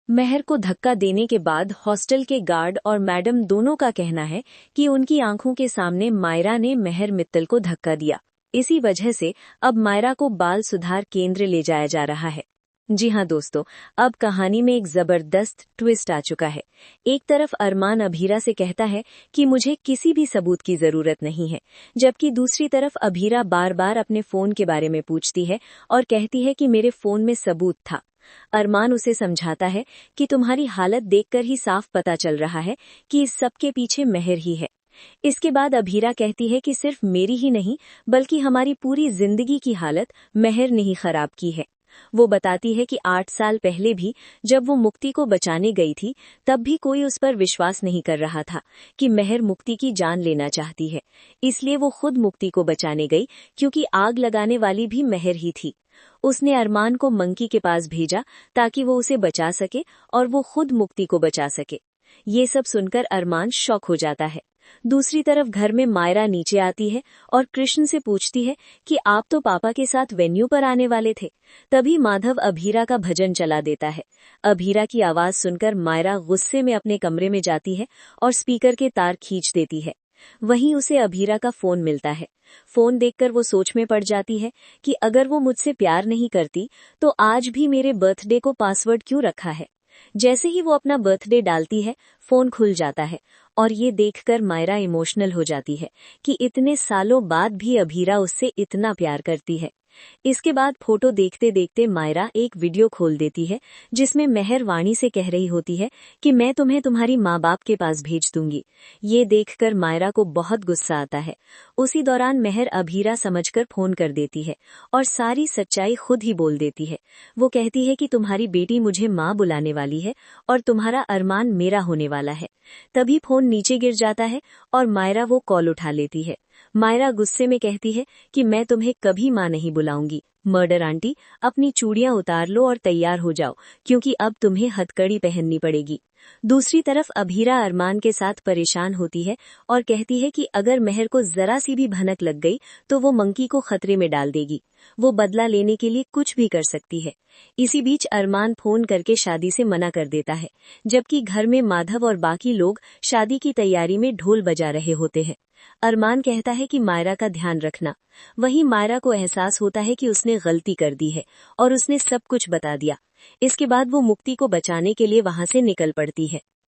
महर को धक्का देने के बाद हॉस्टल के गार्ड और मैडम दोनों का कहना है कि उनकी आंखों के सामने मायरा ने महर मित्तल को धक्का दिया। इसी वजह से अब मायरा को बाल सुधार केंद्र ले जाया जा रहा है। जी हाँ दोस्तों, अब कहानी में एक जबरदस्त ट्विस्ट आ चुका है। एक तरफ अरमान अभीरा से कहता है कि मुझे किसी भी सबूत की जरूरत नहीं है, जबकि दूसरी तरफ अभीरा बार बार अपने फोन के बारे में पूछती है और कहती है कि मेरे फोन में सबूत था। अरमान उसे समझाता है कि तुम्हारी हालत देखकर ही साफ पता चल रहा है कि इस सब के पीछे महर ही है। इसके बाद अभीरा कहती है कि सिर्फ मेरी ही नहीं बल्कि हमारी पूरी जिंदगी की हालत महर ने ही खराब की है। वो बताती है कि 8 साल पहले भी जब वो मुक्ति को बचाने गई थी तब भी कोई उस पर विश्वास नहीं कर रहा था कि महर मुक्ति की जान लेना चाहती है। इसलिए वो खुद मुक्ति को बचाने गई, क्योंकि आग लगाने वाली भी महर ही थी। उसने अरमान को मंकी के पास भेजा ताकि वो उसे बचा सके और वो खुद मुक्ति को बचा सके। ये सब सुनकर अरमान शॉक हो जाता है। दूसरी तरफ घर में मायरा नीचे आती है और कृष्ण से पूछती है कि आप तो पापा के साथ वेन्यू पर आने वाले थे। तभी माधव अभीरा का भजन चला देता है। अभीरा की आवाज सुनकर मायरा गुस्से में अपने कमरे में जाती है और स्पीकर के तार खींच देती है। वहीं उसे अभीरा का फोन मिलता है। फोन देखकर वो सोच में पड़ जाती है कि अगर वो मुझसे प्यार नहीं करती तो आज भी मेरे बर्थडे को पासवर्ड क्यों रखा है। जैसे ही वो अपना बर्थडे डालती है, फोन खुल जाता है और ये देखकर मायरा इमोशनल हो जाती है कि इतने सालों बाद भी अभीरा उससे इतना प्यार करती है। इसके बाद फोटो देखते देखते मायरा एक वीडियो खोल देती है जिसमें महर वाणी से कह रही होती है कि मैं तुम्हें तुम्हारी माँ बाप के पास भेज दूंगी। ये देखकर मायरा को बहुत गुस्सा आता है। उसी दौरान महर अभीरा समझकर फोन कर देती है और सारी सच्चाई खुद ही बोल देती है। वो कहती है कि तुम्हारी बेटी मुझे माँ बुलाने वाली है और तुम्हारा अरमान मेरा होने वाला है। तभी फोन नीचे गिर जाता है और मायरा वो कॉल उठा लेती है। मायरा गुस्से में कहती है कि मैं तुम्हें कभी माँ नहीं बुलाऊंगी। मर्डर आंटी, अपनी चूड़ियां उतार लो और तैयार हो जाओ, क्योंकि अब तुम्हें हथकड़ी पहननी पड़ेगी। दूसरी तरफ अभीरा अरमान के साथ परेशान होती है और कहती है कि अगर महर को जरा सी भी भनक लग गई तो वो मंकी को खतरे में डाल देगी। वो बदला लेने के लिए कुछ भी कर सकती है। इसी बीच अरमान फोन करके शादी से मना कर देता है, जबकि घर में माधव और बाकी लोग शादी की तैयारी में ढोल बजा रहे होते हैं। अरमान कहता है कि मायरा का ध्यान रखना। वहीं मायरा को एहसास होता है कि उसने गलती कर दी है और उसने सब कुछ बता दिया। इसके बाद वो मुक्ति को बचाने के लिए वहां से निकल पड़ती है।